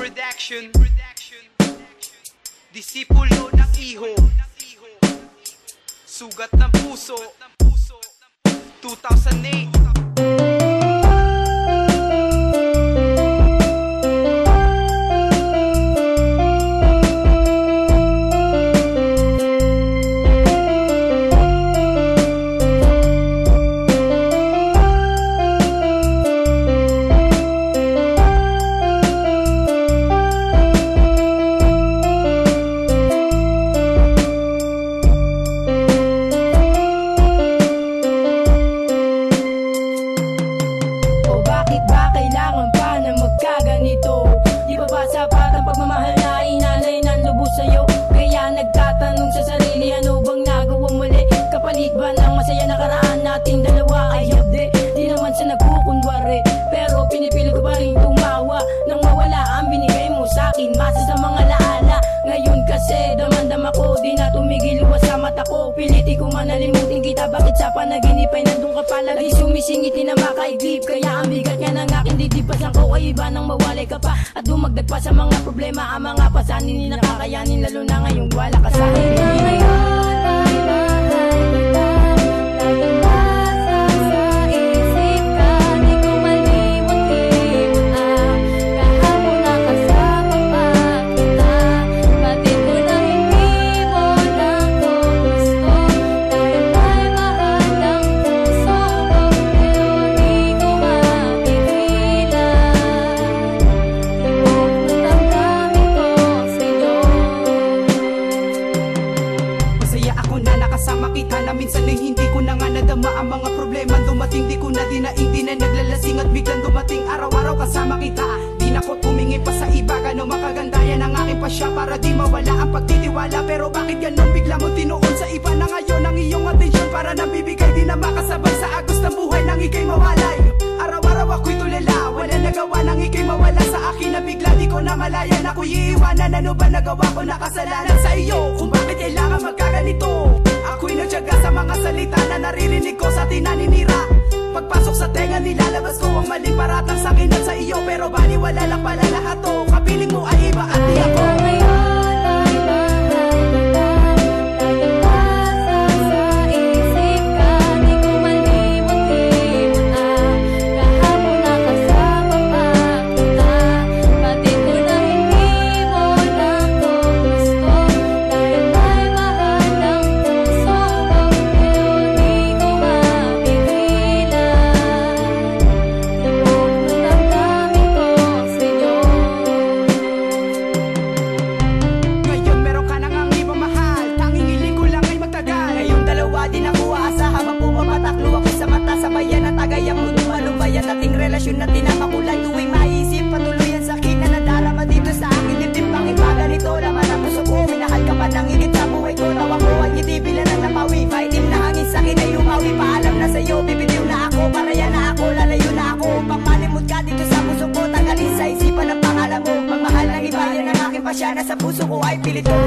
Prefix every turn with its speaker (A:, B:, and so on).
A: Production. Disipulo ng iho, sugat ng puso, 2008.
B: Piliti ko manalimutin kita, bakit sa panaginip ay nandun ka palagi sumisingiti na makaiglip. Kaya ang bigat nga ng aking didipasan ko ay iba nang mawalay ka pa at dumagdag pa sa mga problema. Ang mga pasanin ni nakakayanin, lalo na ngayong wala ka sa akin.
A: Minsan ay hindi ko na nga nadama ang mga problema dumating. Di ko na dinaing, di na naglalasing at biglang dumating. Araw-araw kasama kita, di na ko tumingin pa sa iba. Gano'ng makaganda yan ang aking pasya para di mawala ang pagtitiwala. Pero bakit ganun bigla mo tinuon sa iba na ngayon ang iyong atensyon para nabibigay? Di na makasabay sa agos ng buhay nang ikay mawalay. Araw-araw ako'y tulala, wala nagawa nang ikay mawala sa akin na bigla. Di ko na malayan, ako'y iiwanan. Ano ba nagawa ko na kasalanan sa iyo? Kung bakit kailangan magkaganito? Ako'y nagtiyaga sa mga salita na naririnig ko sa tinaninira. Pagpasok sa tenga nilalabas ko ang maling paratang sa akin at sa iyo. Pero baliwala lang pala lahat to. Kapiling mo ay iba at di ako. Na tinamakulan tuwing maisip patuloy ang sakit na nadarama dito sa akin. Dibdib bang iba ganito laman ang puso ko. Minahal ka pa ng higit sa buhay ko. Tawa ko ang ngiti bilang ng napawi. Paitim na hangin sa akin ay umawi. Paalam na sa'yo, bibitiw na ako. Paraya na ako, lalayo na ako. Upang malimot ka dito sa puso ko. Tanggalin sa isipan ang pangalan mo. Magmahal ng iba yan ang aking pasya na sa puso ko ay pilit ko.